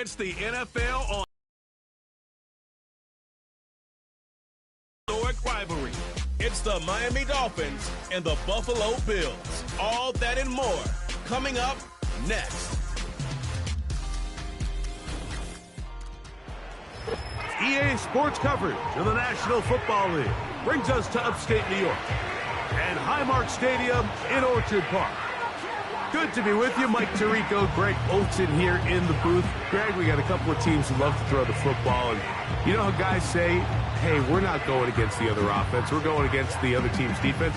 It's the NFL on historic rivalry. It's the Miami Dolphins and the Buffalo Bills. All that and more coming up next. EA Sports coverage of the National Football League brings us to upstate New York and Highmark Stadium in Orchard Park. Good to be with you. Mike Tirico, Greg Olson here in the booth. Greg, we got a couple of teams who love to throw the football, and you know how guys say, hey, we're not going against the other offense, we're going against the other team's defense.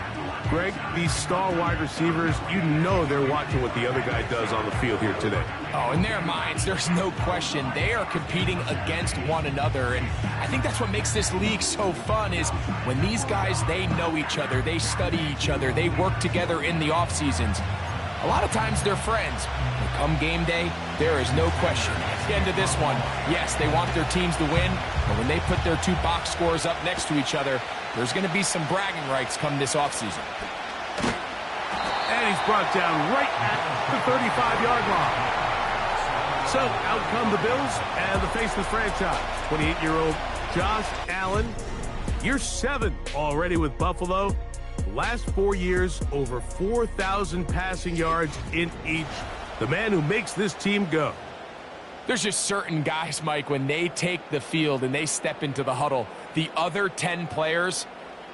Greg, these star wide receivers, you know they're watching what the other guy does on the field here today. Oh, in their minds, there's no question. They are competing against one another, and I think that's what makes this league so fun is when these guys, they know each other, they study each other, they work together in the off seasons. A lot of times they're friends, but come game day, there is no question. At the end of this one, yes, they want their teams to win, but when they put their two box scores up next to each other, there's going to be some bragging rights come this offseason. And he's brought down right at the 35-yard line. So out come the Bills and the faceless franchise. 28-year-old Josh Allen. Year 7 already with Buffalo. Last 4 years, over 4,000 passing yards in each. The man who makes this team go. There's just certain guys, Mike, when they take the field and they step into the huddle, the other 10 players,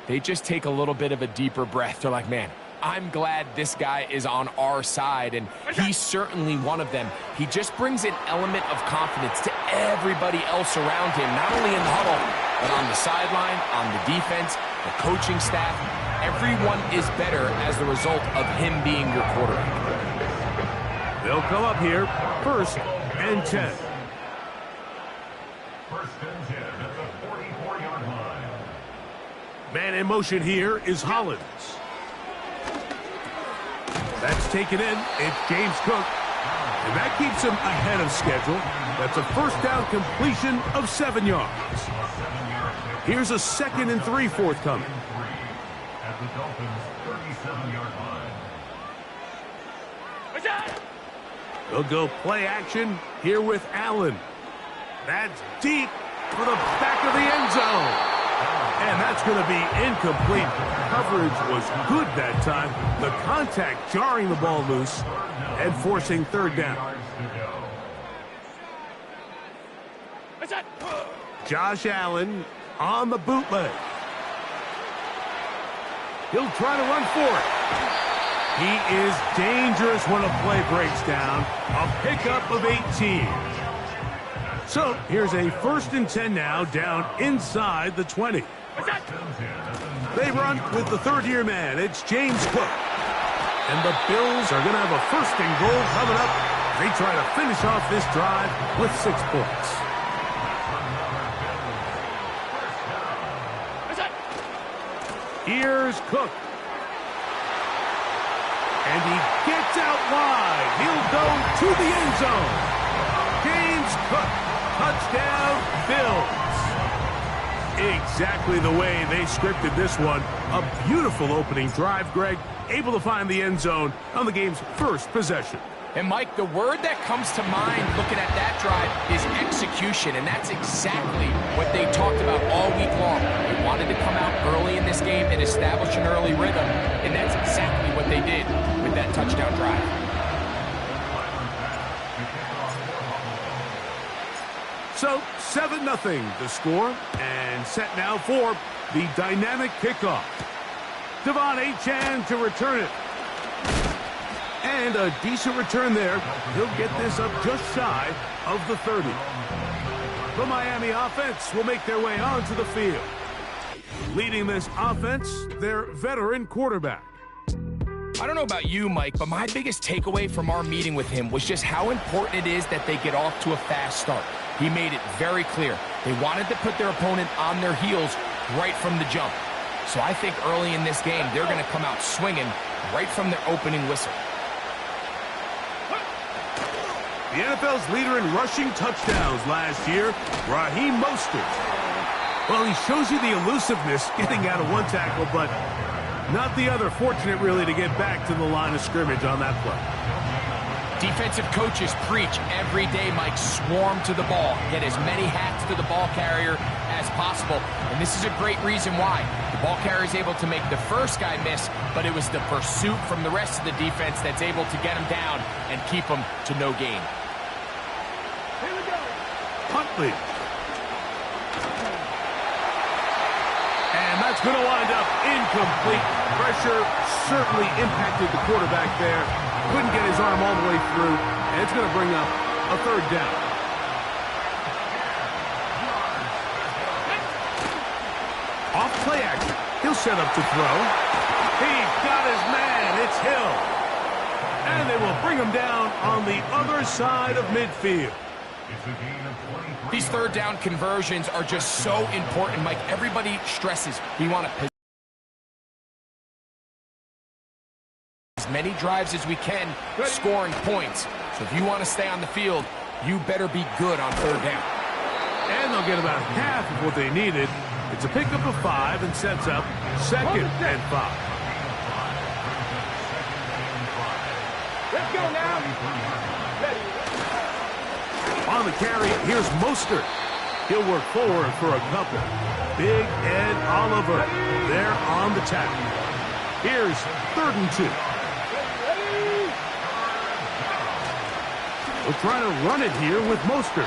they just take a little bit of a deeper breath. They're like, man, I'm glad this guy is on our side, and he's certainly one of them. He just brings an element of confidence to everybody else around him, not only in the huddle, but on the sideline, on the defense, the coaching staff. Everyone is better as the result of him being your quarterback. They'll come up here, 1st and 10. 1st and 10 at the 44-yard line. Man in motion here is Hollins. That's taken in. It's James Cook. And that keeps him ahead of schedule. That's a 1st down completion of 7 yards. Here's a 2nd and 3 forthcoming. At the Dolphins' 37-yard line. They'll go play action here with Allen. That's deep for the back of the end zone. And that's going to be incomplete. Coverage was good that time. The contact jarring the ball loose and forcing 3rd down. Josh Allen on the bootleg. He'll try to run for it. He is dangerous when a play breaks down. A pickup of 18. So here's a 1st and 10 now, down inside the 20. They run with the 3rd-year man. It's James Cook. And the Bills are going to have a 1st and goal coming up. They try to finish off this drive with 6 points. Here's Cook. And he gets out wide. He'll go to the end zone. James Cook. Touchdown, Bills. Exactly the way they scripted this one. A beautiful opening drive, Greg. Able to find the end zone on the game's 1st possession. And, Mike, the word that comes to mind looking at that drive is execution, and that's exactly what they talked about all week long. They wanted to come out early in this game and establish an early rhythm, and that's exactly what they did with that touchdown drive. So, 7-0 the score, and set now for the dynamic kickoff. Devon Achane to return it. And a decent return there. He'll get this up just shy of the 30. The Miami offense will make their way onto the field. Leading this offense, their veteran quarterback. I don't know about you, Mike, but my biggest takeaway from our meeting with him was just how important it is that they get off to a fast start. He made it very clear. They wanted to put their opponent on their heels right from the jump. So I think early in this game, they're going to come out swinging right from their opening whistle. The NFL's leader in rushing touchdowns last year, Raheem Mostert. Well, he shows you the elusiveness getting out of one tackle, but not the other. Fortunate, really, to get back to the line of scrimmage on that play. Defensive coaches preach every day, Mike, swarm to the ball. Get as many hats to the ball carrier as possible. And this is a great reason why. The ball carrier is able to make the first guy miss, but it was the pursuit from the rest of the defense that's able to get him down and keep him to no gain. Here we go. Huntley. And that's going to wind up incomplete. Pressure certainly impacted the quarterback there. Couldn't get his arm all the way through, and it's going to bring up a third down. Off play action. He'll set up to throw. He's got his man. It's Hill. And they will bring him down on the other side of midfield. These third down conversions are just so important, Mike. Everybody stresses we want to as many drives as we can, scoring points. So if you want to stay on the field, you better be good on third down. And they'll get about half of what they needed. It's a pickup of 5 and sets up 2nd and 5. Let's go now. On the carry, here's Mostert. He'll work forward for a couple. Big Ed Oliver there on the tackle. Here's 3rd and 2. We'll try to run it here with Mostert.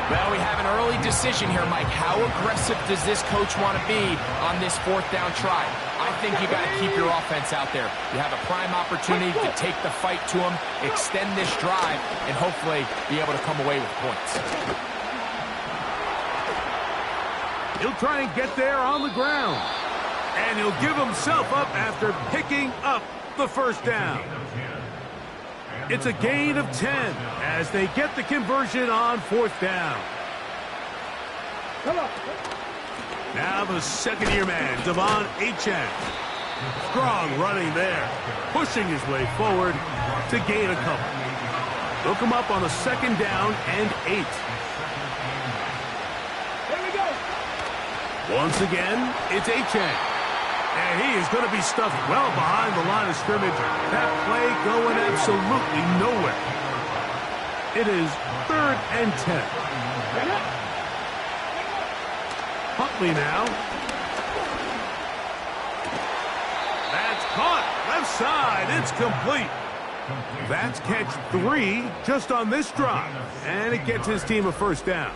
Well, we have an early decision here, Mike. How aggressive does this coach want to be on this 4th down try? I think you got to keep your offense out there. You have a prime opportunity to take the fight to them, extend this drive, and hopefully be able to come away with points. He'll try and get there on the ground. And he'll give himself up after picking up the 1st down. It's a gain of 10 as they get the conversion on 4th down. Now the 2nd-year man, Devon Achane. Strong running there, pushing his way forward to gain a couple. They'll come up on a 2nd down and 8. Here we go. Once again, it's Achane. And he is going to be stuffed well behind the line of scrimmage. That play going absolutely nowhere. It is 3rd and 10. Huntley now. That's caught. Left side. It's complete. That's catch 3 just on this drive. And it gets his team a 1st down.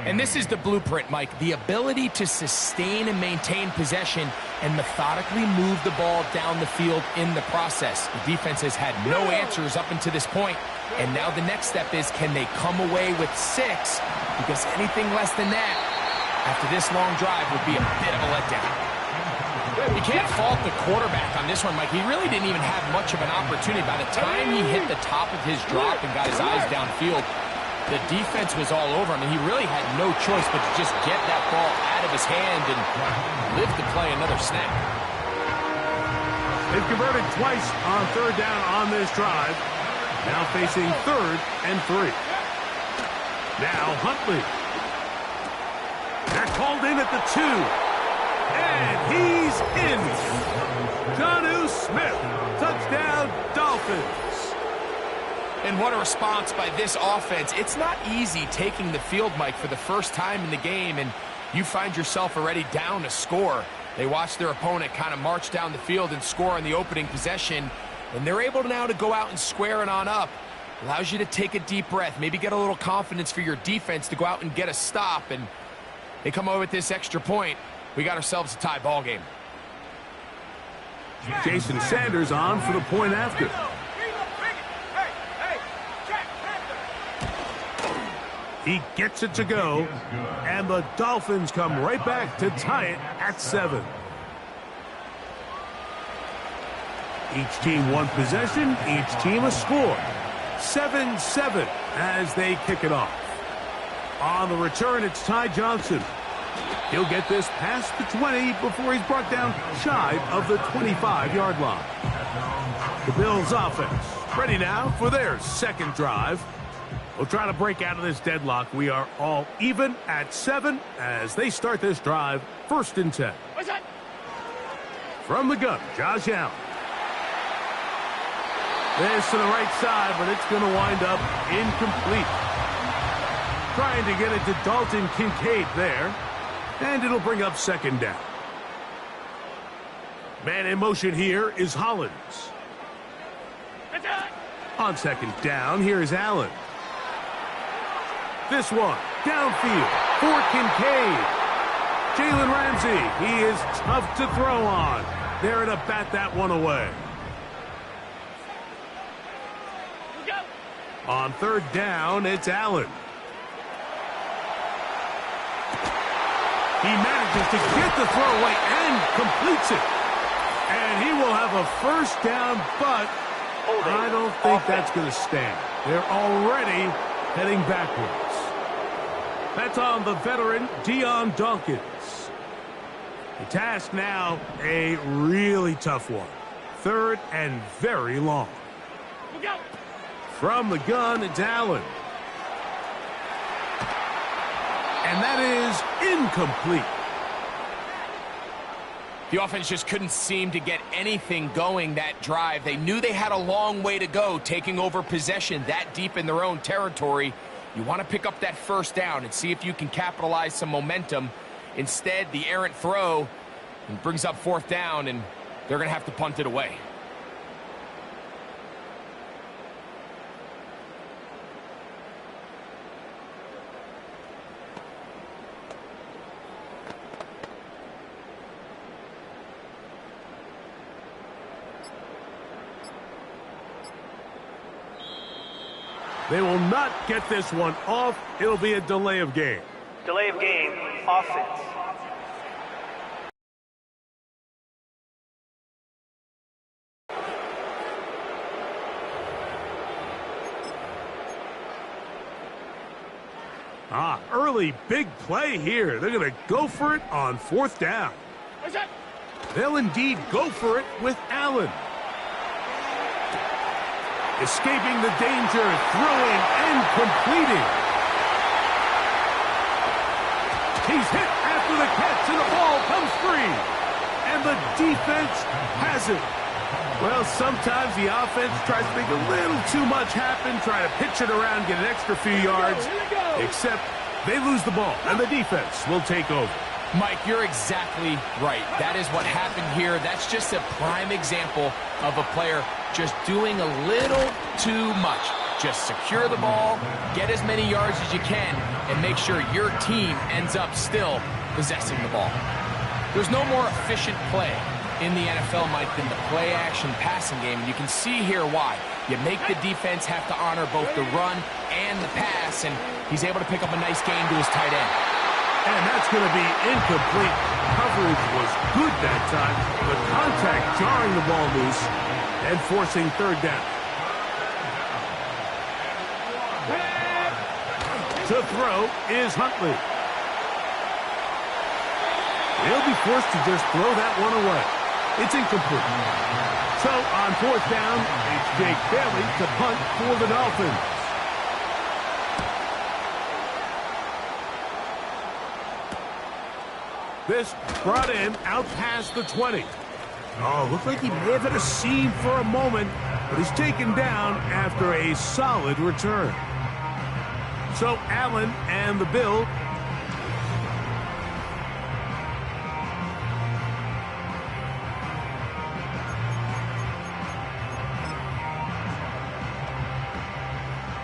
And this is the blueprint, Mike. The ability to sustain and maintain possession and methodically move the ball down the field in the process. The defense has had no answers up until this point. And now the next step is, can they come away with 6? Because anything less than that, after this long drive, would be a bit of a letdown. You can't fault the quarterback on this one, Mike. He really didn't even have much of an opportunity. By the time he hit the top of his drop and got his eyes downfield, the defense was all over him, and he really had no choice but to just get that ball out of his hand and live to play another snap. They've converted twice on 3rd down on this drive. Now facing 3rd and 3. Now Huntley. They're called in at the 2. And he's in. Jonnu Smith. Touchdown, Dolphins. And what a response by this offense. It's not easy taking the field, Mike, for the first time in the game, and you find yourself already down a score. They watch their opponent kind of march down the field and score on the opening possession, and they're able now to go out and square it on up. Allows you to take a deep breath, maybe get a little confidence for your defense to go out and get a stop, and they come over with this extra point. We got ourselves a tie ball game. Jason Sanders on for the point after. He gets it to go, and the Dolphins come right back to tie it at 7. Each team one possession, each team a score. 7-7 as they kick it off. On the return, it's Ty Johnson. He'll get this past the 20 before he's brought down shy of the 25-yard line. The Bills offense ready now for their 2nd drive. We'll try to break out of this deadlock. We are all even at 7 as they start this drive. 1st and 10. From the gun, Josh Allen. This to the right side, but it's going to wind up incomplete. Trying to get it to Dalton Kincaid there. And it'll bring up second down. Man in motion here is Hollins. On second down, here is Allen. This one, downfield for Kincaid. Jalen Ramsey, he is tough to throw on. There to bat that one away. On third down, it's Allen. He manages to get the throw away and completes it. And he will have a first down, but I don't think that's going to stand. They're already heading backwards. That's on the veteran, Deion Dawkins. The task now, a really tough one. Third and very long. From the gun, it's Allen. And that is incomplete. The offense just couldn't seem to get anything going that drive. They knew they had a long way to go, taking over possession that deep in their own territory. You want to pick up that first down and see if you can capitalize some momentum. Instead, the errant throw brings up fourth down, and they're going to have to punt it away. They will not get this one off. It'll be a delay of game. Delay of game, offense. Early big play here. They're going to go for it on fourth down. They'll indeed go for it with Allen. Escaping the danger, throwing and completing. He's hit after the catch, and the ball comes free. And the defense has it. Well, sometimes the offense tries to make a little too much happen, try to pitch it around, get an extra few yards, except they lose the ball, and the defense will take over. Mike, you're exactly right. That is what happened here. That's just a prime example of a player just doing a little too much. Just secure the ball, get as many yards as you can, and make sure your team ends up still possessing the ball. There's no more efficient play in the NFL, Mike, than the play-action passing game. And you can see here why. You make the defense have to honor both the run and the pass, and he's able to pick up a nice gain to his tight end. And that's going to be incomplete. Coverage was good that time. The contact jarring the ball loose and forcing third down. To throw is Huntley. He'll be forced to just throw that one away. It's incomplete. So on fourth down, it's Jake Bailey to punt for the Dolphins. This brought in out past the 20. Oh, looked like he may have hit a seam for a moment, but he's taken down after a solid return. So Allen and the Bill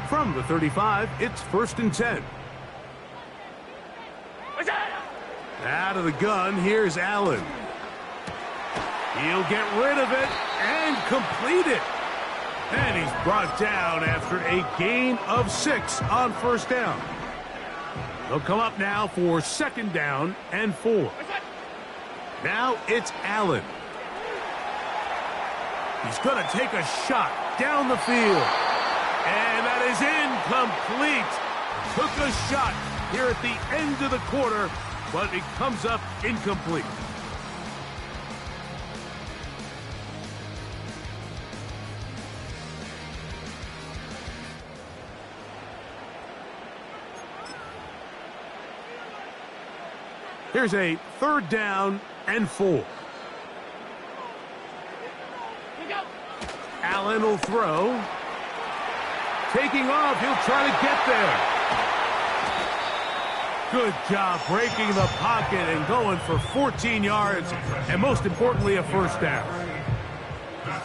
from the 35, it's 1st and 10. Out of the gun, here's Allen. He'll get rid of it and complete it. And he's brought down after a gain of 6 on first down. They'll come up now for second down and 4. Now it's Allen. He's going to take a shot down the field. And that is incomplete. Took a shot here at the end of the quarter, but it comes up incomplete. Here's a third down and 4. Allen will throw. Taking off, he'll try to get there. Good job breaking the pocket and going for 14 yards, and most importantly, a first down.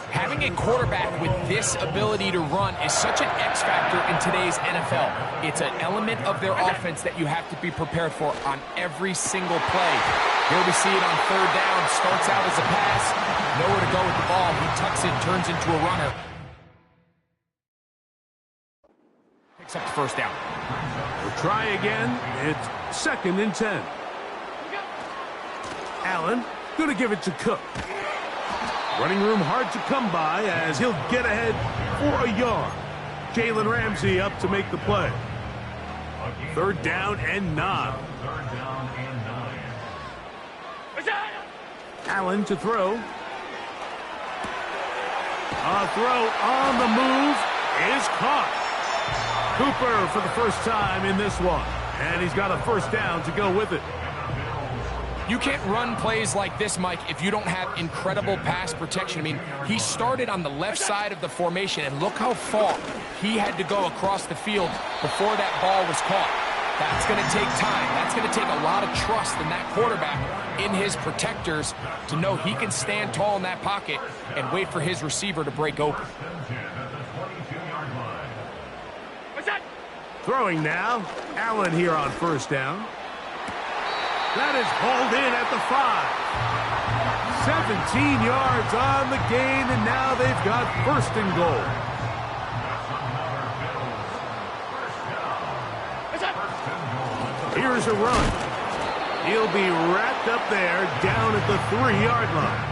Having a quarterback with this ability to run is such an X factor in today's NFL. It's an element of their offense that you have to be prepared for on every single play. Here we see it on third down. Starts out as a pass. Nowhere to go with the ball. He tucks it, turns into a runner. Picks up the first down. We'll try again. It's 2nd and 10. Allen going to give it to Cook. Running room hard to come by as he'll get ahead for a yard. Jalen Ramsey up to make the play. 3rd down and 9. Allen to throw. A throw on the move is caught. Cooper for the first time in this one. And he's got a first down to go with it. You can't run plays like this, Mike, if you don't have incredible pass protection. I mean, he started on the left side of the formation, and look how far he had to go across the field before that ball was caught. That's going to take time. That's going to take a lot of trust in that quarterback, in his protectors, to know he can stand tall in that pocket and wait for his receiver to break open. Throwing now. Allen here on first down. That is hauled in at the 5. 17 yards on the gain, and now they've got 1st and goal. Here's a run. He'll be wrapped up there down at the 3-yard line.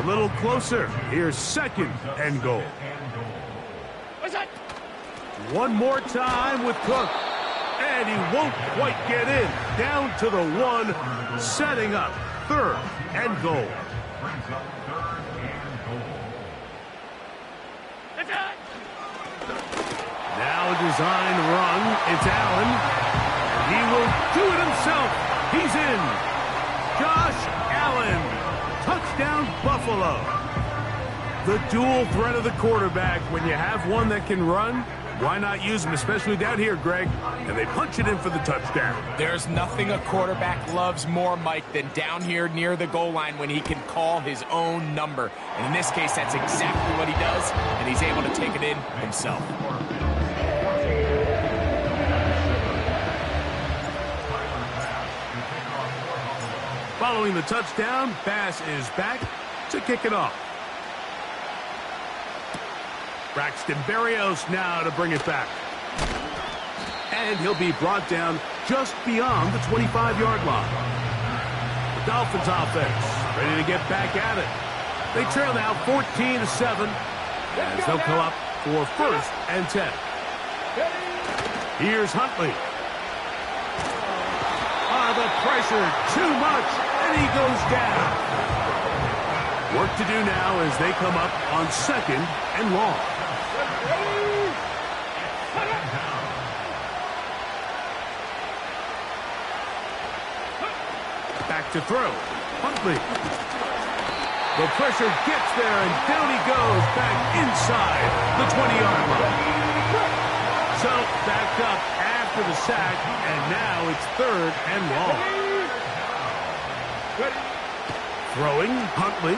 A little closer. Here's 2nd and goal. One more time with Cook. And he won't quite get in. Down to the 1, setting up 3rd and goal. Now a design run. It's Allen. He will do it himself. He's in. Josh Allen. Touchdown, Buffalo. The dual threat of the quarterback. When you have one that can run, why not use him, especially down here, Greg? And they punch it in for the touchdown. There's nothing a quarterback loves more, Mike, than down here near the goal line when he can call his own number. And in this case, that's exactly what he does, and he's able to take it in himself. Following the touchdown, Bass is back to kick it off. Braxton Berrios now to bring it back. And he'll be brought down just beyond the 25-yard line. The Dolphins offense ready to get back at it. They trail now 14-7 as they'll come up for 1st and 10. Here's Huntley. The pressure, too much, and he goes down. Work to do now as they come up on 2nd and long. Back to throw. Huntley. The pressure gets there, and down he goes back inside the 20-yard line. So backed up after the sack, and now it's 3rd and long. Throwing, Huntley.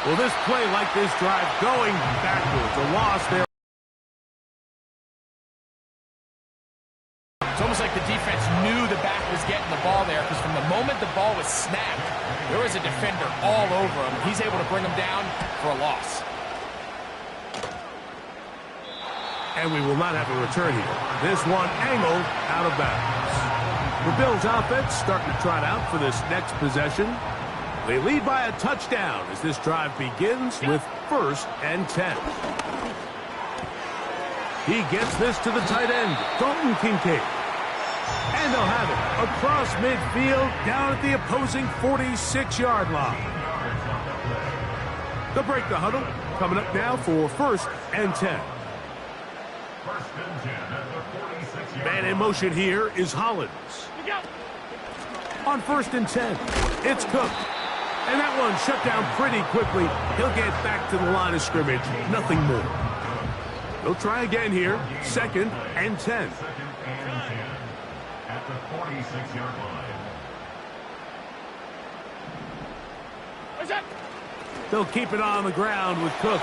Will this play like this drive going backwards? A loss there. It's almost like the defense knew the back was getting the ball there, because from the moment the ball was snapped, there was a defender all over him. He's able to bring him down for a loss. And we will not have a return here. This one angled out of bounds. The Bills offense starting to trot out for this next possession. They lead by a touchdown as this drive begins with 1st and 10. He gets this to the tight end, Dalton Kincaid. And they'll have it across midfield down at the opposing 46-yard line. They'll break the huddle. Coming up now for 1st and 10. Man in motion here is Hollins. On 1st and 10, it's Cook. And that one shut down pretty quickly. He'll get back to the line of scrimmage. Nothing more. He'll try again here. 2nd and 10. 2nd and 10 at the 46-yard line. What's that? They'll keep it on the ground with Cook.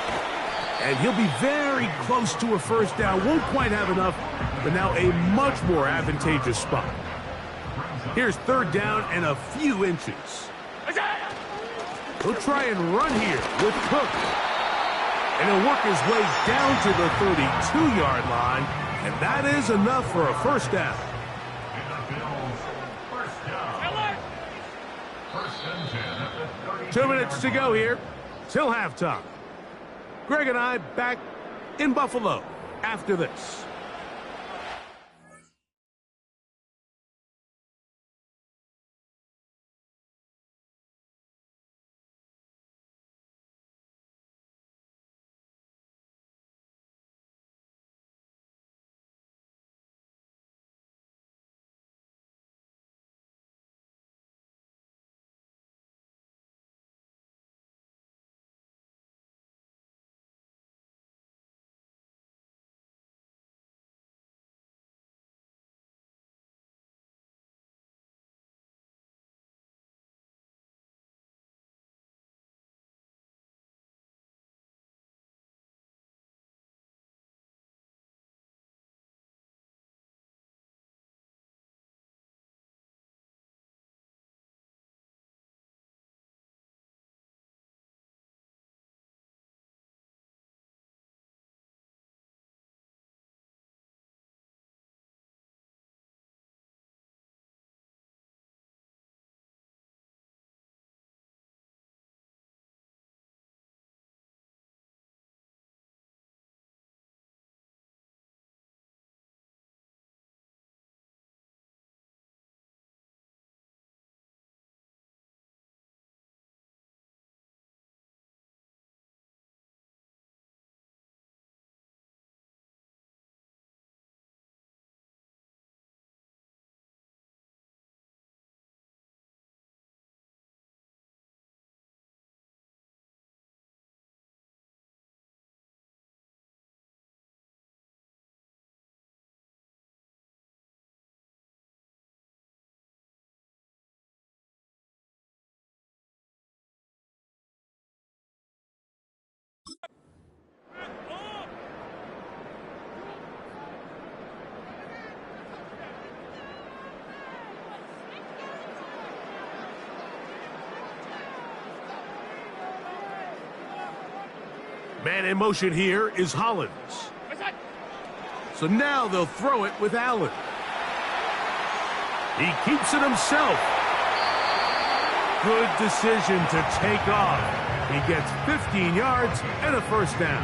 And he'll be very close to a first down. Won't quite have enough, but now a much more advantageous spot. Here's 3rd down and a few inches. What's that? He'll try and run here with Cook. And he'll work his way down to the 32-yard line. And that is enough for a first down. And the Bills, first down. First and 10 at the 2 minutes to go here till halftime. Greg and I back in Buffalo after this. Man in motion here is Hollins. So now they'll throw it with Allen. He keeps it himself. Good decision to take off. He gets 15 yards and a first down.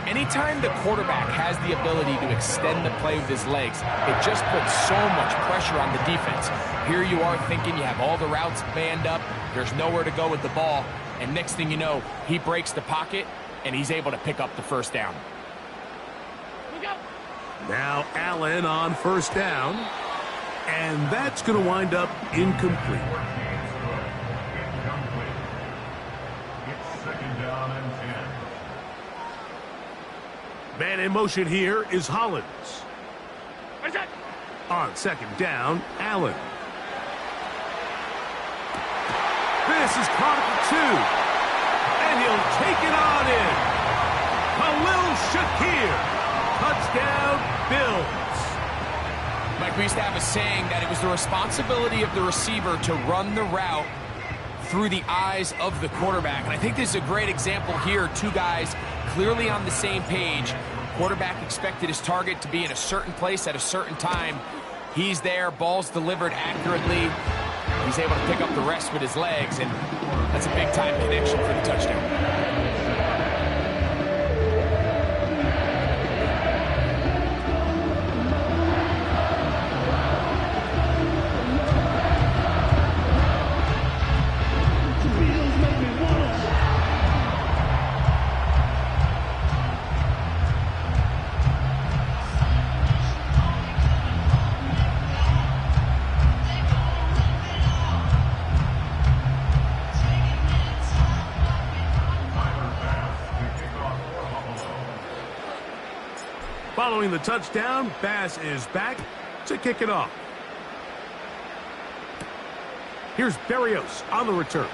Anytime the quarterback has the ability to extend the play with his legs, it just puts so much pressure on the defense. Here you are thinking you have all the routes banned up, there's nowhere to go with the ball, and next thing you know, he breaks the pocket, and he's able to pick up the first down. Now Allen on first down, and that's going to wind up incomplete. It's 2nd down and 10. Man in motion here is Hollins. On 2nd down, Allen. This is caught at the 2, and he'll take it on in. Khalil Shakir. Touchdown, Bills. Mike, we used to have a saying that it was the responsibility of the receiver to run the route through the eyes of the quarterback. And I think this is a great example here. Two guys clearly on the same page. Quarterback expected his target to be in a certain place at a certain time. He's there, ball's delivered accurately. He's able to pick up the rest with his legs, and that's a big-time connection for the touchdown. Following the touchdown, Bass is back to kick it off. Here's Berrios on the return.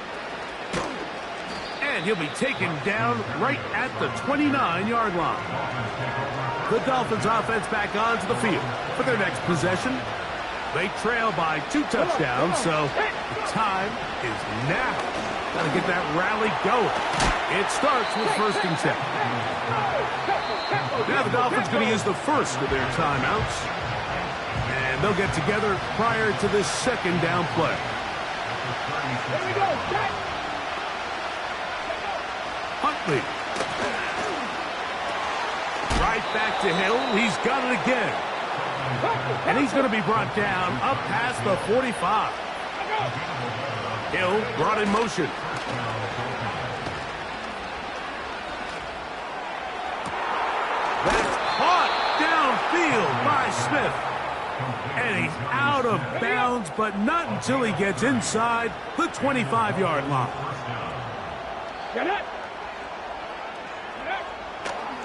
And he'll be taken down right at the 29-yard line. The Dolphins offense back onto the field for their next possession. They trail by 2 touchdowns, so the time is now. Got to get that rally going. It starts with 1st and 10. Now the Dolphins going to use the first of their timeouts. And they'll get together prior to this 2nd down play. Here we go, set. Huntley. Right back to Hill. He's got it again. And he's going to be brought down up past the 45. Hill brought in motion. That's caught downfield by Smith. And he's out of bounds, but not until he gets inside the 25-yard line. Get it.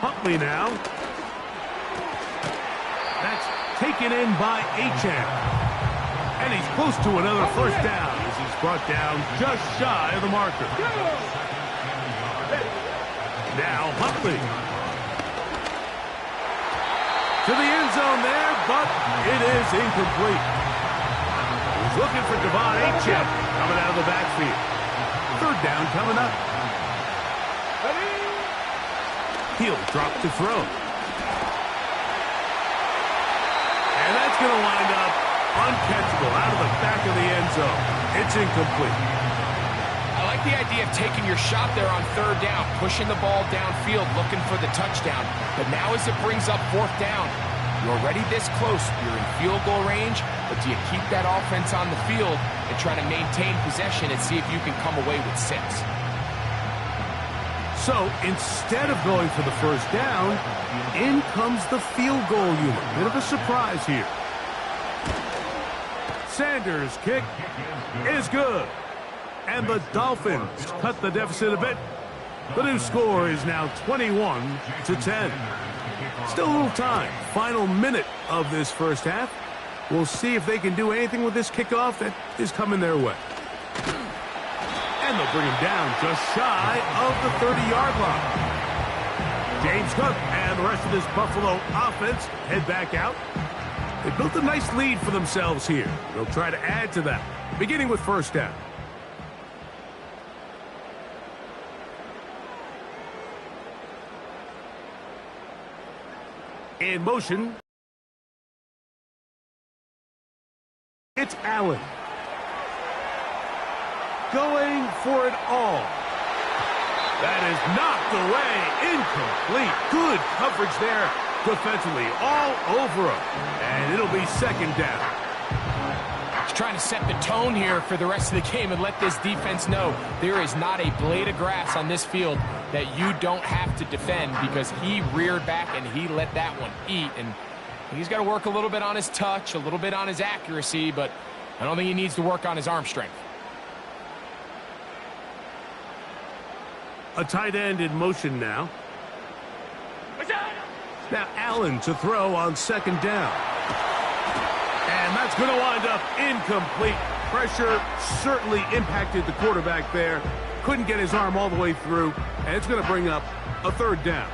Huntley now. That's taken in by Achane. And he's close to another 1st down as he's brought down just shy of the marker. Now Huntley. To the end zone there, but it is incomplete. He's looking for Devon Achane coming out of the backfield. 3rd down coming up. He'll drop to throw. And that's going to wind up uncatchable out of the back of the end zone. It's incomplete. I like the idea of taking your shot there on 3rd down, pushing the ball downfield, looking for the touchdown. But now as it brings up 4th down, you're already this close. You're in field goal range, but do you keep that offense on the field and try to maintain possession and see if you can come away with 6? So instead of going for the 1st down, in comes the field goal unit. Bit of a surprise here. Sanders' kick is good. And the Dolphins cut the deficit a bit. The new score is now 21-10. Still a little time. Final minute of this 1st half. We'll see if they can do anything with this kickoff that is coming their way. And they'll bring him down just shy of the 30-yard line. James Cook and the rest of this Buffalo offense head back out. They built a nice lead for themselves here. They'll try to add to that, beginning with 1st down. In motion, it's Allen. Going for it all. That is knocked away. Incomplete. Good coverage there defensively. All over him. And it'll be 2nd down. He's trying to set the tone here for the rest of the game and let this defense know there is not a blade of grass on this field that you don't have to defend, because he reared back and he let that one eat. And he's got to work a little bit on his touch, a little bit on his accuracy, but I don't think he needs to work on his arm strength. A tight end in motion now. Now Allen to throw on 2nd down. And that's going to wind up incomplete. Pressure certainly impacted the quarterback there. Couldn't get his arm all the way through. And it's going to bring up a 3rd down.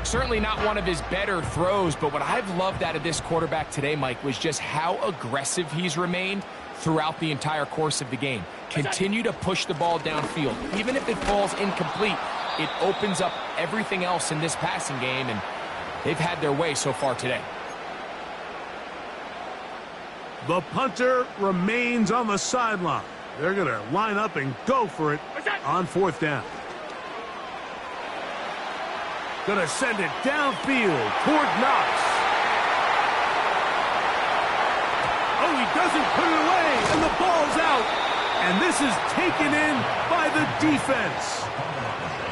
Certainly not one of his better throws, but what I've loved out of this quarterback today, Mike, was just how aggressive he's remained throughout the entire course of the game. Continue to push the ball downfield. Even if it falls incomplete, it opens up everything else in this passing game, and they've had their way so far today. The punter remains on the sideline. They're going to line up and go for it on 4th down. Going to send it downfield toward Knox. Oh, he doesn't put it away, and the ball's out. And this is taken in by the defense.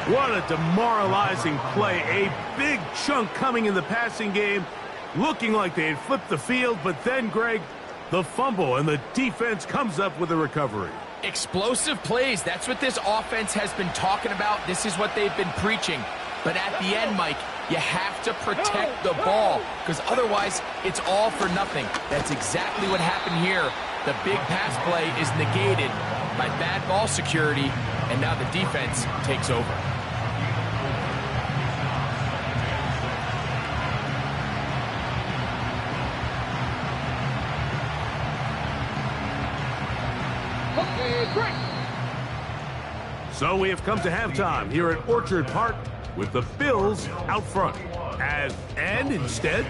What a demoralizing play. A big chunk coming in the passing game, looking like they had flipped the field, but then, Greg, the fumble, and the defense comes up with a recovery. Explosive plays. That's what this offense has been talking about. This is what they've been preaching. But at the end, Mike, you have to protect the ball because otherwise it's all for nothing. That's exactly what happened here. The big pass play is negated by bad ball security, and now the defense takes over. So we have come to halftime here at Orchard Park with the Bills out front. And instead,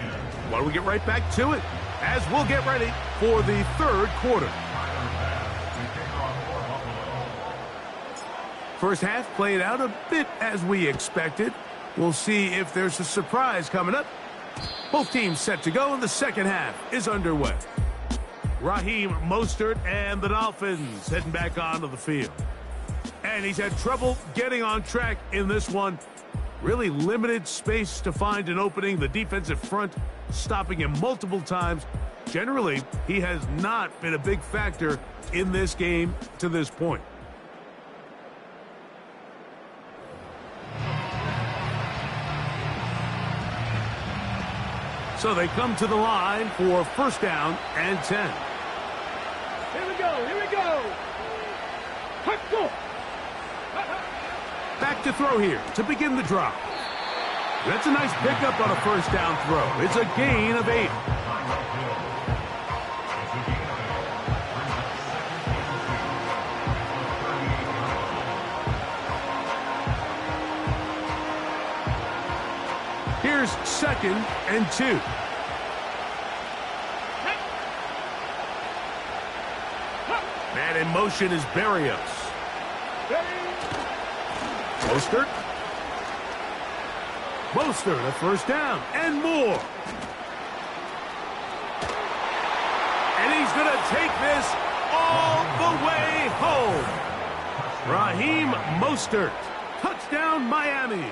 why don't we get right back to it as we'll get ready for the third quarter. First half played out a bit as we expected. We'll see if there's a surprise coming up. Both teams set to go, and the second half is underway. Raheem Mostert and the Dolphins heading back onto the field. And he's had trouble getting on track in this one. Really limited space to find an opening. The defensive front stopping him multiple times. Generally, he has not been a big factor in this game to this point. So they come to the line for first down and 10. Here we go, here we go. Go. Back to throw here to begin the drive. That's a nice pickup on a first down throw. It's a gain of 8. Here's second and 2. Man in motion is Barrios. Mostert, a first down and more. And he's going to take this all the way home. Raheem Mostert, touchdown Miami.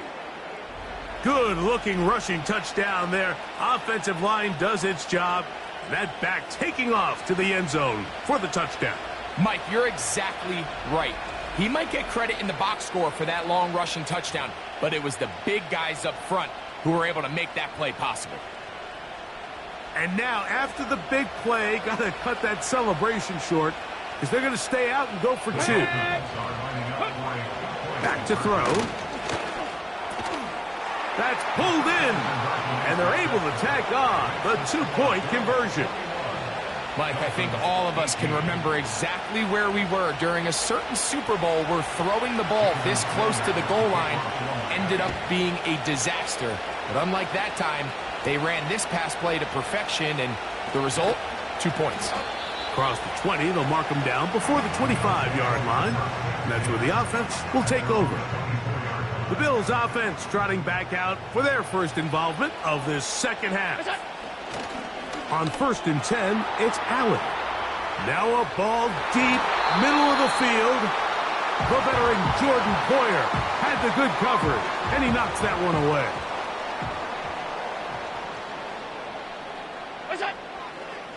Good-looking rushing touchdown there. Offensive line does its job. That back taking off to the end zone for the touchdown. Mike, you're exactly right. He might get credit in the box score for that long rushing touchdown, but it was the big guys up front who were able to make that play possible. And now, after the big play, got to cut that celebration short because they're going to stay out and go for 2. Back to throw. That's pulled in, and they're able to tack on the 2-point conversion. Mike, I think all of us can remember exactly where we were during a certain Super Bowl where throwing the ball this close to the goal line ended up being a disaster. But unlike that time, they ran this pass play to perfection, and the result, 2 points. Across the 20, they'll mark them down before the 25-yard line. And that's where the offense will take over. The Bills offense trotting back out for their first involvement of this second half. On first and 10, it's Allen. Now a ball deep, middle of the field. The veteran Jordan Poyer had the good coverage, and he knocks that one away.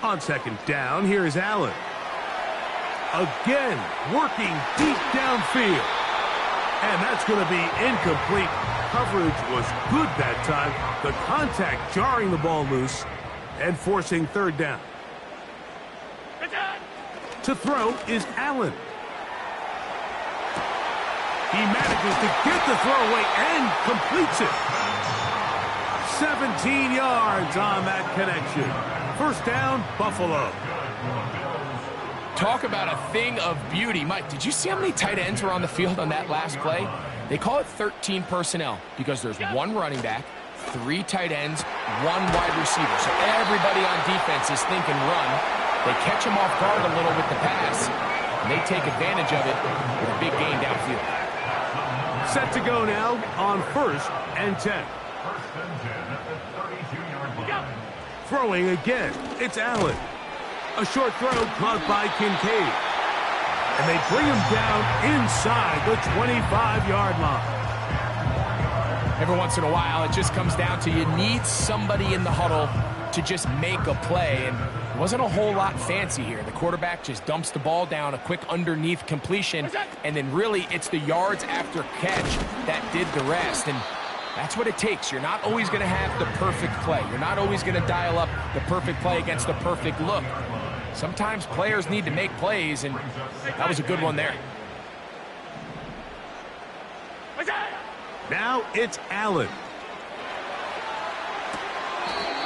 On second down, here is Allen. Again, working deep downfield. And that's going to be incomplete. Coverage was good that time. The contact jarring the ball loose and forcing third down. To throw is Allen. He manages to get the throw away and completes it. 17 yards on that connection. First down, Buffalo. Talk about a thing of beauty. Mike, did you see how many tight ends were on the field on that last play? They call it 13 personnel because there's 1 running back, 3 tight ends, 1 wide receiver. So everybody on defense is thinking run. They catch him off guard a little with the pass, and they take advantage of it with a big gain downfield. Set to go now on first and 10. First and 10 at the 32-yard line. Throwing again, it's Allen. A short throw caught by Kincaid. And they bring him down inside the 25-yard line. Every once in a while, it just comes down to you need somebody in the huddle to just make a play. And it wasn't a whole lot fancy here. The quarterback just dumps the ball down, a quick underneath completion, and then really it's the yards after catch that did the rest. And That's what it takes. You're not always going to have the perfect play. You're not always going to dial up the perfect play against the perfect look. Sometimes players need to make plays, and that was a good one there. Now it's Allen.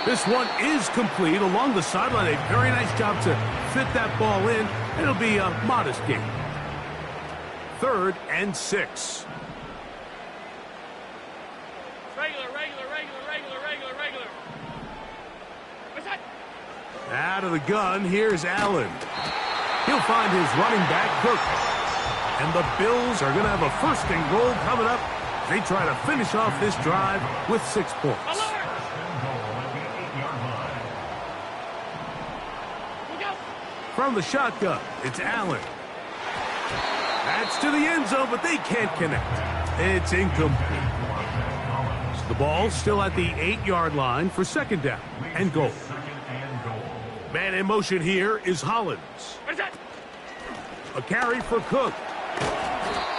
This one is complete along the sideline. A very nice job to fit that ball in. It'll be a modest gain. 3rd and 6. Regular. Out of the gun, here's Allen. He'll find his running back, Cook. And the Bills are going to have a 1st and goal coming up. They try to finish off this drive with 6 points. From the shotgun, it's Allen. That's to the end zone, but they can't connect. It's incomplete. So the ball still at the 8-yard line for 2nd down and goal. Man in motion here is Hollins. A carry for Cook.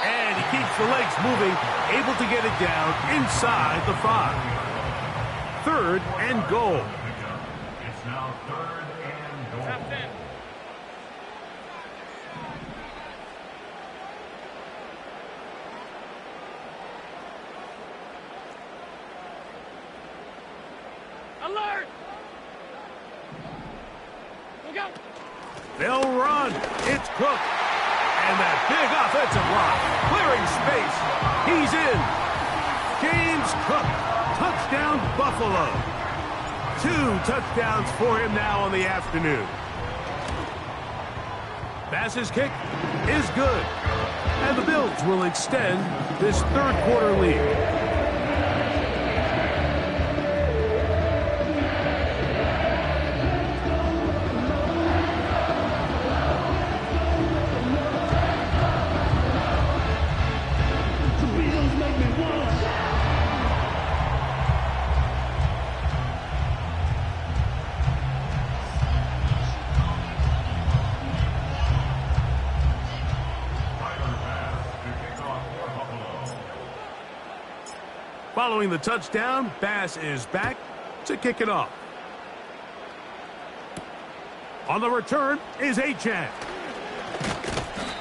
And he keeps the legs moving, able to get it down inside the 5. 3rd and goal. It's now 3rd and goal. Alert! Look out! They'll run. It's Cook. And that big offensive line. Clearing space. He's in. James Cook. Touchdown, Buffalo. 2 touchdowns for him now on the afternoon. Bass's kick is good. And the Bills will extend this 3rd quarter lead. Following the touchdown, Bass is back to kick it off. On the return is Achane.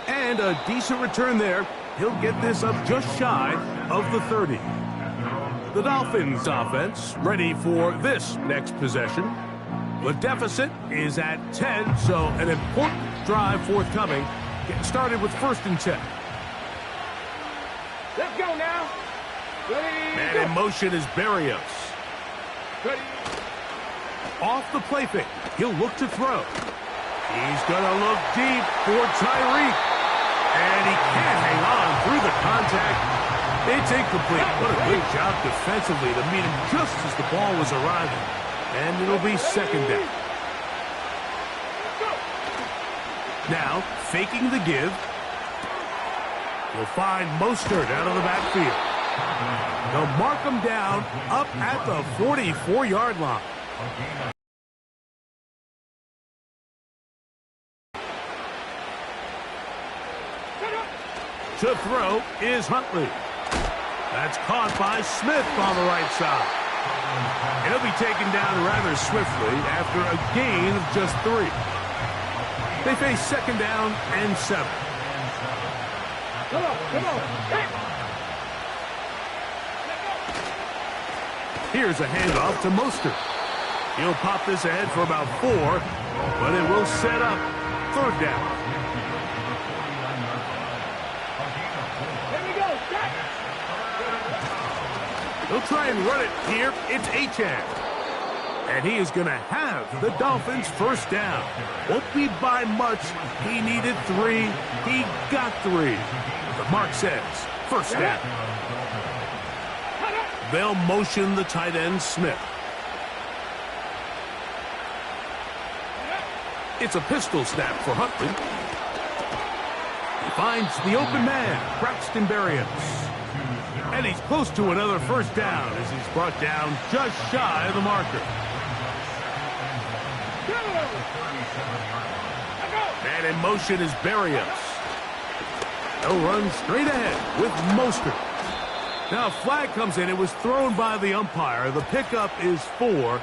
And a decent return there. He'll get this up just shy of the 30. The Dolphins offense ready for this next possession. The deficit is at 10, so an important drive forthcoming. Getting started with 1st and 10. Let's go now. Man in motion is Berrios. Off the play fake. He'll look to throw. He's going to look deep for Tyreek. And he can't hang on through the contact. It's incomplete. What a good job defensively to meet him just as the ball was arriving. And it'll be 2nd down. Now, faking the give. He'll find Mostert out of the backfield. They'll mark him down up at the 44-yard line. To throw is Huntley. That's caught by Smith on the right side. He'll be taken down rather swiftly after a gain of just 3. They face 2nd down and 7. Come on. Here's a handoff to Mostert. He'll pop this ahead for about 4, but it will set up 3rd down. Here we go. He'll try and run it here. It's Achane. And he is going to have the Dolphins' 1st down. Won't be by much. He needed 3. He got 3. The mark says 1st down. They'll motion the tight end, Smith. It's a pistol snap for Huntley. He finds the open man, Braxton Berrios. And he's close to another 1st down as he's brought down just shy of the marker. Man in motion is Berrios. He'll run straight ahead with Mostert. Now a flag comes in. It was thrown by the umpire. The pickup is 4,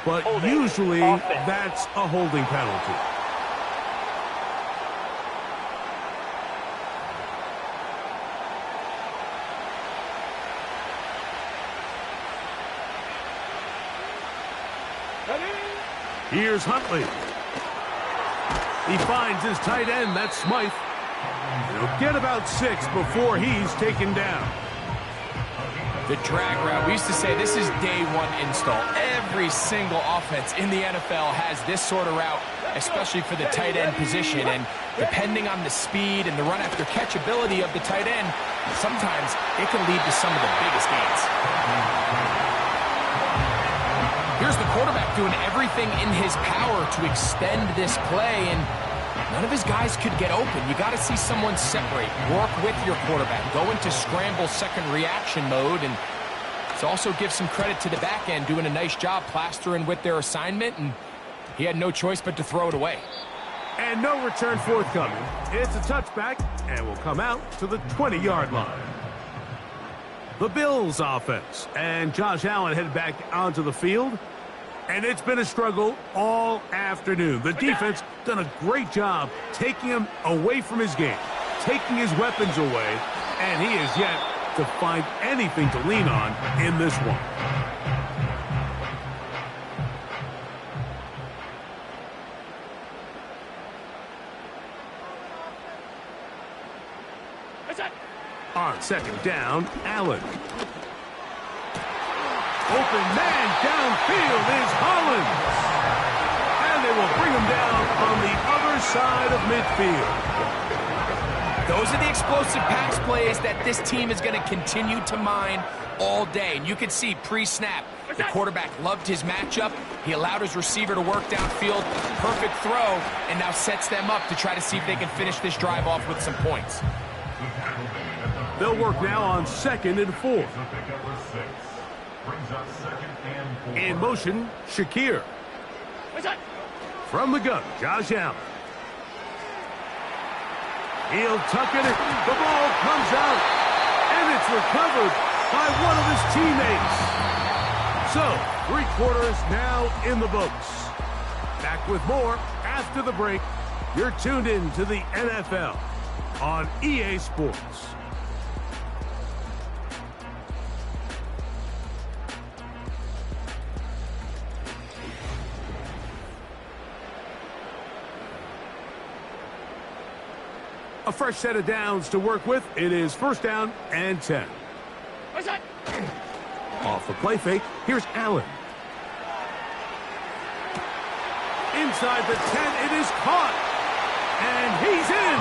but usually that's a holding penalty. Here's Huntley. He finds his tight end. That's Smythe. He'll get about 6 before he's taken down. The drag route. We used to say this is day 1 install. Every single offense in the NFL has this sort of route, especially for the tight end position. And depending on the speed and the run after catch ability of the tight end, sometimes it can lead to some of the biggest gains. Here's the quarterback doing everything in his power to extend this play, and none of his guys could get open. You got to see someone separate, work with your quarterback, go into scramble second reaction mode, and to also give some credit to the back end doing a nice job plastering with their assignment, and he had no choice but to throw it away. And no return forthcoming. It's a touchback, and will come out to the 20-yard line. The Bills offense, and Josh Allen headed back onto the field. And it's been a struggle all afternoon. The defense done a great job taking him away from his game, taking his weapons away, and he is yet to find anything to lean on in this one. On second down, Allen. Open man downfield is Hollins. And they will bring him down on the other side of midfield. Those are the explosive pass plays that this team is going to continue to mine all day. And you can see pre-snap, the quarterback loved his matchup. He allowed his receiver to work downfield. Perfect throw, and now sets them up to try to see if they can finish this drive off with some points. They'll work now on 2nd and 4. In motion, Shakir. From the gun, Josh Allen. He'll tuck it in. The ball comes out, and it's recovered by one of his teammates. So, 3 quarters now in the books. Back with more after the break. You're tuned in to the NFL on EA Sports. A fresh set of downs to work with. It is 1st down and 10. Off the play fake, here's Allen. Inside the 10, it is caught. And he's in.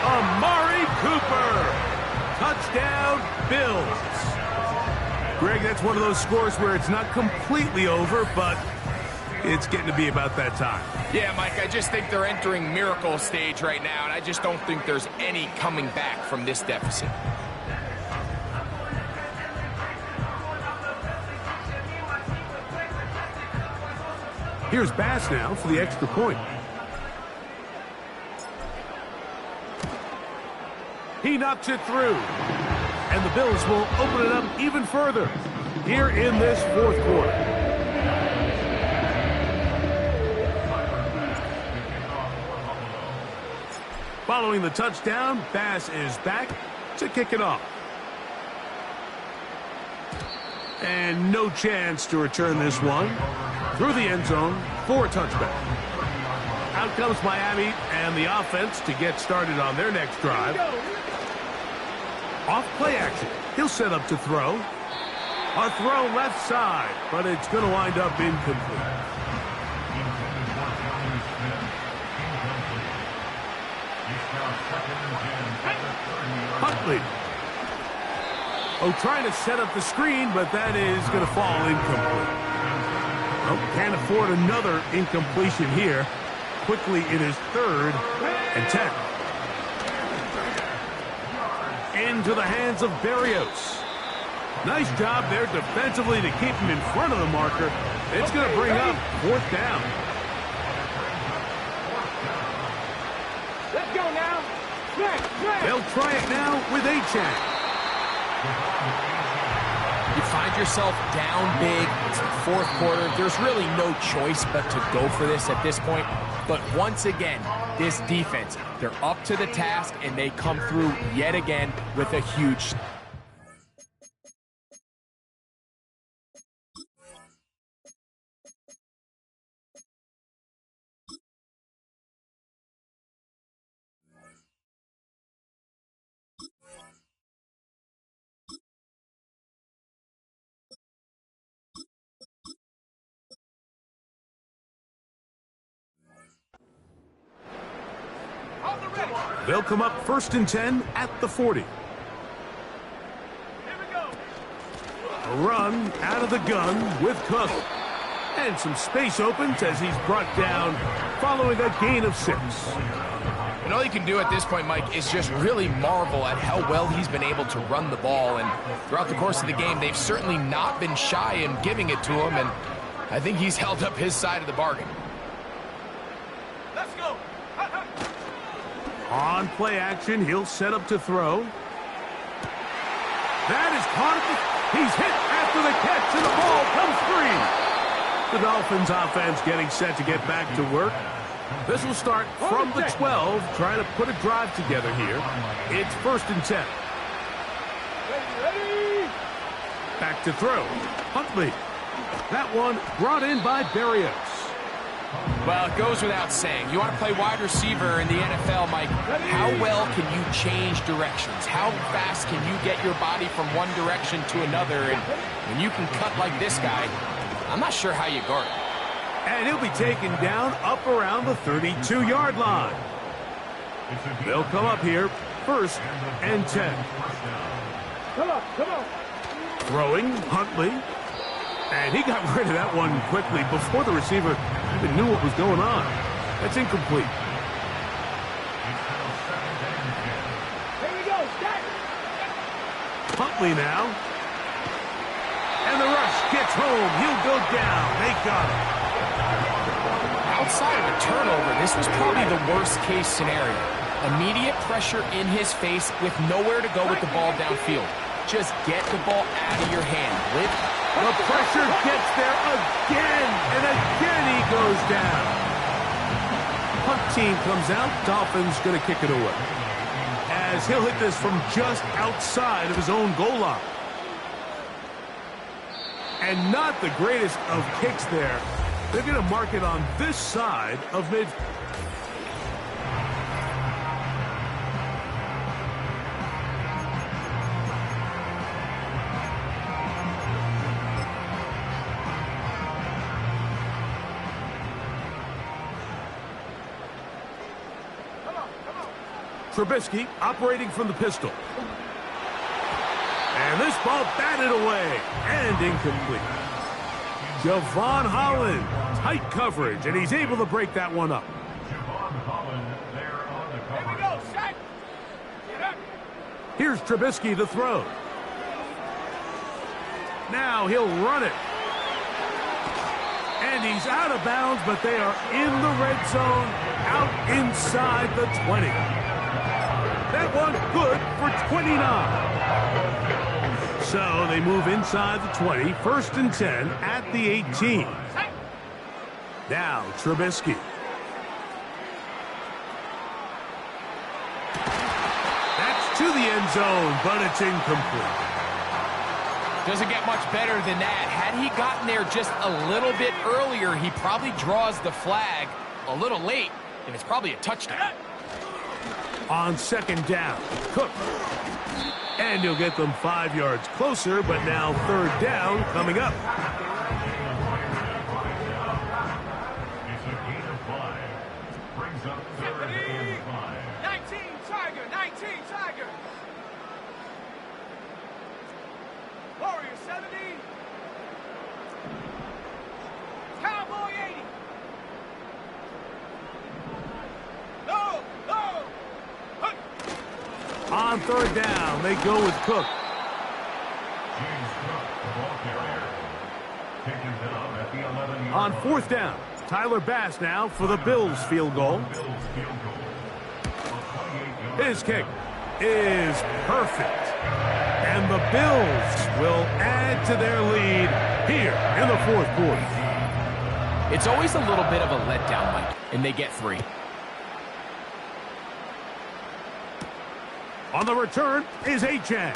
Amari Cooper. Touchdown, Bills. Greg, that's one of those scores where it's not completely over, but it's getting to be about that time. Yeah, Mike, I just think they're entering miracle stage right now, and I just don't think there's any coming back from this deficit. Here's Bass now for the extra point. He knocks it through. And the Bills will open it up even further here in this 4th quarter. Following the touchdown, Bass is back to kick it off. And no chance to return this one through the end zone for a touchback. Out comes Miami and the offense to get started on their next drive. Off play action. He'll set up to throw. A throw left side, but it's going to wind up incomplete. Huntley. Oh, trying to set up the screen, but that is going to fall incomplete. Oh, can't afford another incompletion here. Quickly, it is 3rd and 10. Into the hands of Berrios. Nice job there defensively to keep him in front of the marker. It's going to bring up 4th down. Let's go now. They'll try it now with Achane. You find yourself down big. It's the fourth quarter. There's really no choice but to go for this at this point. But once again, this defense, they're up to the task, and they come through yet again with a huge... They'll come up 1st and 10 at the 40. Here we go. A run out of the gun with Cook. And some space opens as he's brought down following a gain of 6. And all you can do at this point, Mike, is just really marvel at how well he's been able to run the ball. And throughout the course of the game, they've certainly not been shy in giving it to him. And I think he's held up his side of the bargain. Let's go. On play action, he'll set up to throw. That is caught. He's hit after the catch, and the ball comes free. The Dolphins offense getting set to get back to work. This will start from the 12, trying to put a drive together here. It's 1st and 10. Ready. Back to throw. Huntley. That one brought in by Berrios. Well, it goes without saying. You want to play wide receiver in the NFL, Mike. How well can you change directions? How fast can you get your body from one direction to another? And when you can cut like this guy, I'm not sure how you guard it. And he'll be taken down up around the 32-yard line. They'll come up here, 1st and 10. Come on, come on. Throwing, Huntley. And he got rid of that one quickly before the receiver even knew what was going on. That's incomplete. Here we go, stack. Huntley now. And the rush gets home. He'll go down. They got him. Outside of a turnover, this was probably the worst-case scenario. Immediate pressure in his face with nowhere to go with the ball downfield. Just get the ball out of your hand. The pressure gets there again, and again he goes down. Punt team comes out. Dolphins going to kick it away, as he'll hit this from just outside of his own goal line. And not the greatest of kicks there. They're going to mark it on this side of mid. Trubisky operating from the pistol. And this ball batted away and incomplete. Javon Holland, tight coverage, and he's able to break that one up. Javon Holland there on the cover. Here we go, set. Get up. Here's Trubisky to throw. Now he'll run it. And he's out of bounds, but they are in the red zone, out inside the 20. That one good for 29. So they move inside the 20, 1st and 10 at the 18. Now Trubisky. That's to the end zone, but it's incomplete. Doesn't get much better than that. Had he gotten there just a little bit earlier, he probably draws the flag a little late, and it's probably a touchdown. On 2nd down, Cook. And he'll get them 5 yards closer, but now 3rd down coming up. It's a gain of 5. Brings up 3rd and 5. 19, Tiger, 19, Tiger. Warrior 70. Cowboy 80. No, no. On 3rd down, they go with Cook. James Cook, the ball carrier. Taken down at the 11-yard On line. 4th down, Tyler Bass now for the Bills field goal. Bills field goal. A 28-yard His kick is perfect. And the the Bills will add to their lead here in the fourth quarter. It's always a little bit of a letdown, Mike, and they get 3. On the return is Achane.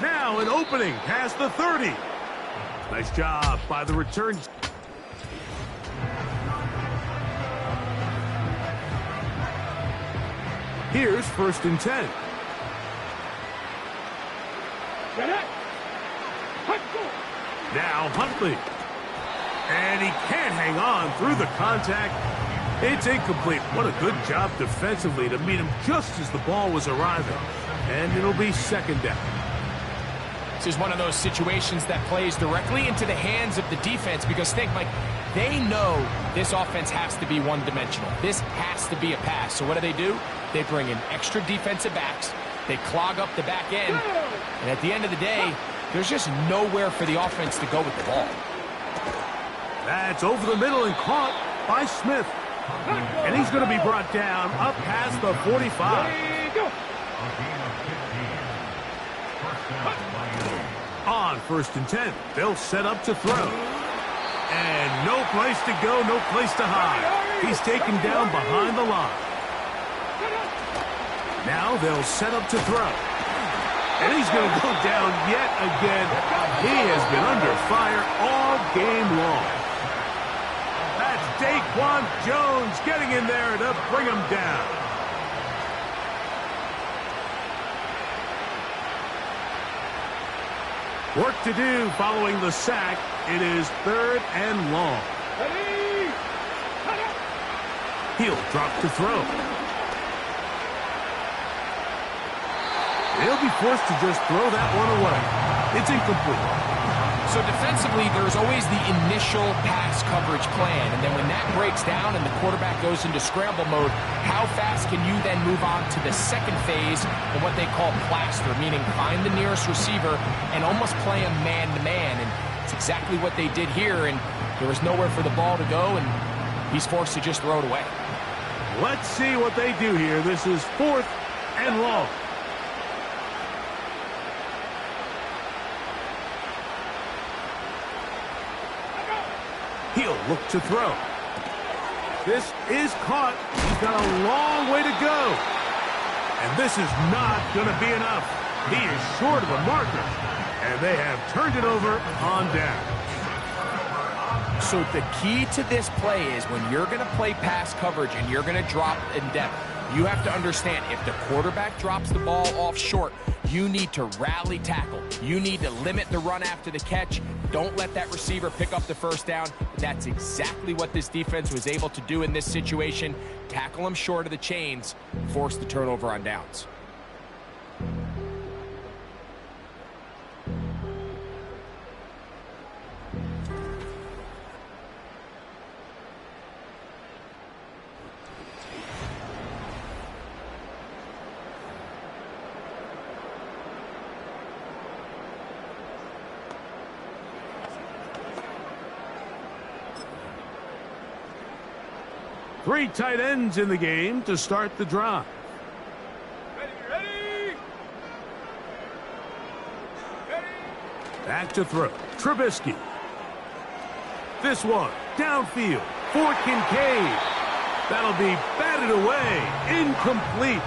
Now an opening past the 30. Nice job by the return. Here's 1st and 10. Now Huntley. And he can't hang on through the contact. It's incomplete. What a good job defensively to meet him just as the ball was arriving. And it'll be 2nd down. This is one of those situations that plays directly into the hands of the defense because think, Mike, they know this offense has to be one-dimensional. This has to be a pass. So what do? They bring in extra defensive backs. They clog up the back end. And at the end of the day, there's just nowhere for the offense to go with the ball. That's over the middle and caught by Smith. And he's going to be brought down up past the 45. On 1st and 10, they'll set up to throw. And no place to go, no place to hide. He's taken down behind the line. Now they'll set up to throw. And he's going to go down yet again. He has been under fire all game long. That's Daquan Jones getting in there to bring him down. Work to do following the sack. It is 3rd and long. He'll drop to throw. They'll be forced to just throw that one away. It's incomplete. So defensively, there's always the initial pass coverage plan, and then when that breaks down and the quarterback goes into scramble mode, how fast can you then move on to the second phase of what they call plaster, meaning find the nearest receiver and almost play him man-to-man, and it's exactly what they did here, and there was nowhere for the ball to go, and he's forced to just throw it away. Let's see what they do here. This is 4th and long. He'll look to throw. This is caught. He's got a long way to go. And this is not going to be enough. He is short of a marker. And they have turned it over on down. So the key to this play is when you're going to play pass coverage and you're going to drop in depth, you have to understand if the quarterback drops the ball off short, you need to rally tackle. You need to limit the run after the catch. Don't let that receiver pick up the 1st down. That's exactly what this defense was able to do in this situation. Tackle him short of the chains, force the turnover on downs. Three tight ends in the game to start the drive. Ready. Back to throw. Trubisky. This one downfield for Kincaid. That'll be batted away. Incomplete.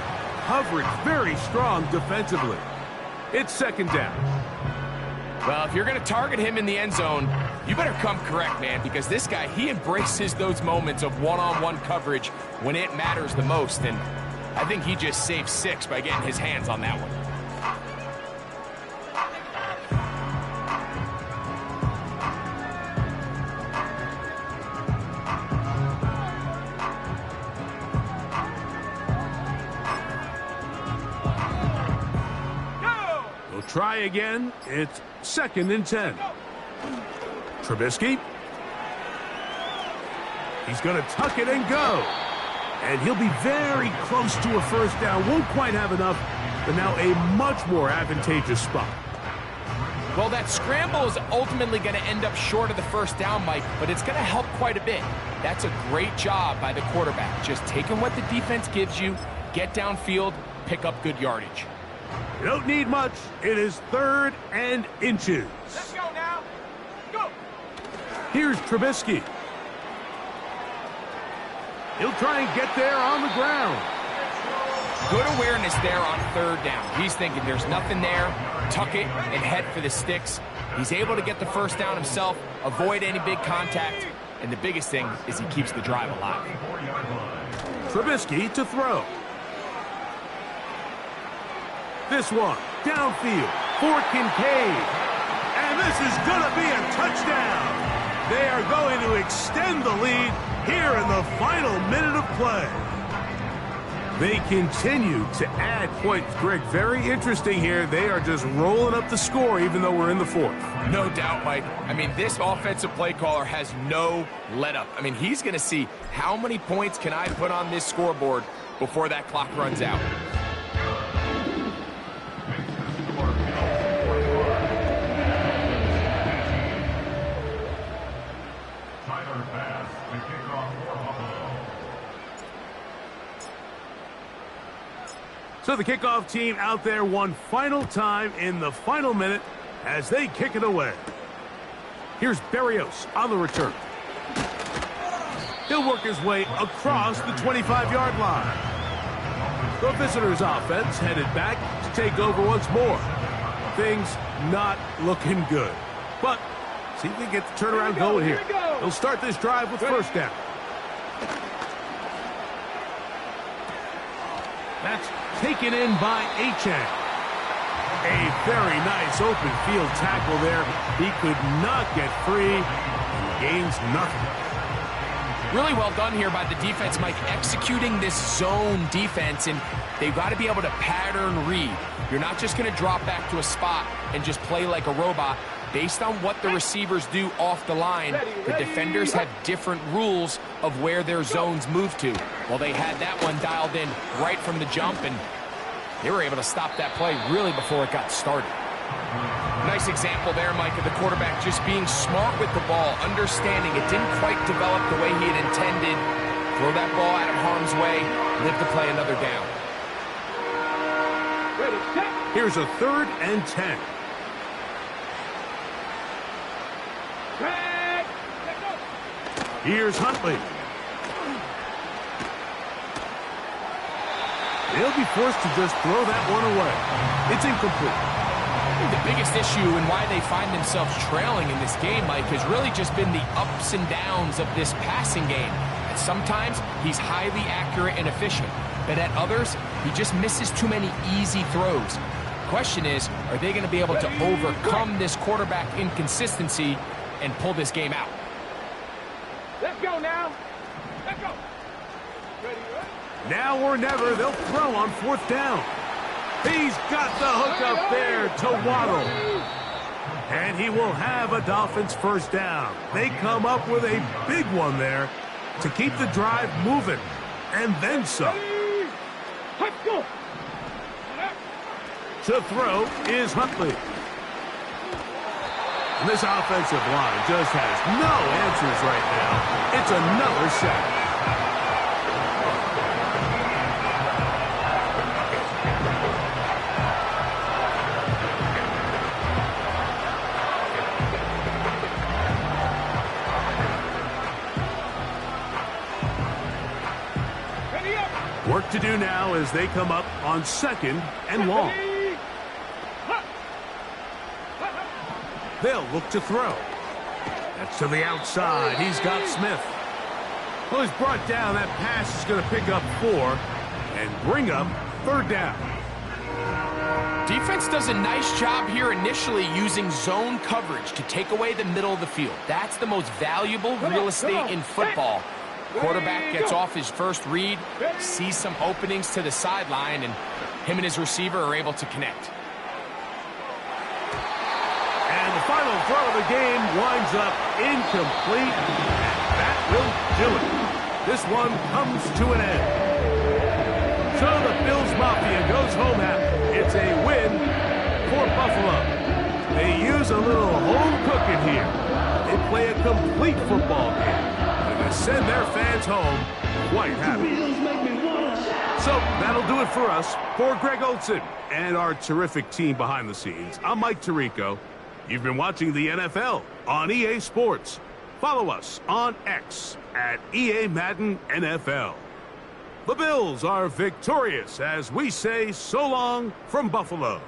Coverage very strong defensively. It's 2nd down. Well, if you're going to target him in the end zone, you better come correct, man, because this guy, he embraces those moments of one-on-one coverage when it matters the most, and I think he just saved 6 by getting his hands on that one. They'll try again. It's 2nd and 10. Trubisky. He's going to tuck it and go. And he'll be very close to a 1st down. Won't quite have enough, but now a much more advantageous spot. Well, that scramble is ultimately going to end up short of the 1st down, Mike, but it's going to help quite a bit. That's a great job by the quarterback. Just taking what the defense gives you, get downfield, pick up good yardage. You don't need much. It is 3rd and inches. Let's go now. Go. Here's Trubisky. He'll try and get there on the ground. Good awareness there on 3rd down. He's thinking there's nothing there. Tuck it and head for the sticks. He's able to get the 1st down himself, avoid any big contact, and the biggest thing is he keeps the drive alive. Trubisky to throw. This one, downfield, for Kincaid. And this is going to be a touchdown. They are going to extend the lead here in the final minute of play. They continue to add points. Greg, very interesting here. They are just rolling up the score even though we're in the 4th. No doubt, Mike. I mean, this offensive play caller has no let-up. I mean, he's going to see how many points can I put on this scoreboard before that clock runs out. So the kickoff team out there one final time in the final minute as they kick it away. Here's Berrios on the return. He'll work his way across the 25-yard line. The visitors' offense headed back to take over once more. Things not looking good. But see if we can get the turnaround going here. They'll start this drive with 1st down. That's taken in by Achane. A very nice open field tackle there. He could not get free and gains nothing. Really well done here by the defense, Mike, executing this zone defense, and they've got to be able to pattern read. You're not just going to drop back to a spot and just play like a robot. Based on what the receivers do off the line, the defenders have different rules of where their zones move to. Well, they had that one dialed in right from the jump, and they were able to stop that play really before it got started. Nice example there, Mike, of the quarterback just being smart with the ball, understanding it didn't quite develop the way he had intended. Throw that ball out of harm's way, live to play another down. Here's a 3rd and 10. Here's Huntley. They'll be forced to just throw that one away. It's incomplete. The biggest issue and why they find themselves trailing in this game, Mike, has really just been the ups and downs of this passing game. And sometimes he's highly accurate and efficient, but at others, he just misses too many easy throws. Question is, are they going to be able to overcome this quarterback inconsistency and pull this game out? Let's go now. Let's go. Ready? Now or never, they'll throw on 4th down. He's got the hook up there to Waddle. And he will have a Dolphins 1st down. They come up with a big one there to keep the drive moving. And then some. Let's go. To throw is Huntley. And this offensive line just has no answers right now. It's another sack. Work to do now as they come up on 2nd and long. They'll look to throw. That's to the outside. He's got Smith. Well, he's brought down. That pass is going to pick up 4 and bring up 3rd down. Defense does a nice job here initially using zone coverage to take away the middle of the field. That's the most valuable real estate in football. Quarterback gets off his first read, sees some openings to the sideline, and him and his receiver are able to connect. And the final throw of the game winds up incomplete, and that will do it. This one comes to an end. So the Bills Mafia goes home happy. It's a win for Buffalo. They use a little home cooking here. They play a complete football game. And they send their fans home quite happy. So that'll do it for us. For Greg Olson and our terrific team behind the scenes, I'm Mike Tirico. You've been watching the NFL on EA Sports. Follow us on X at EA Madden NFL. The Bills are victorious as we say so long from Buffalo.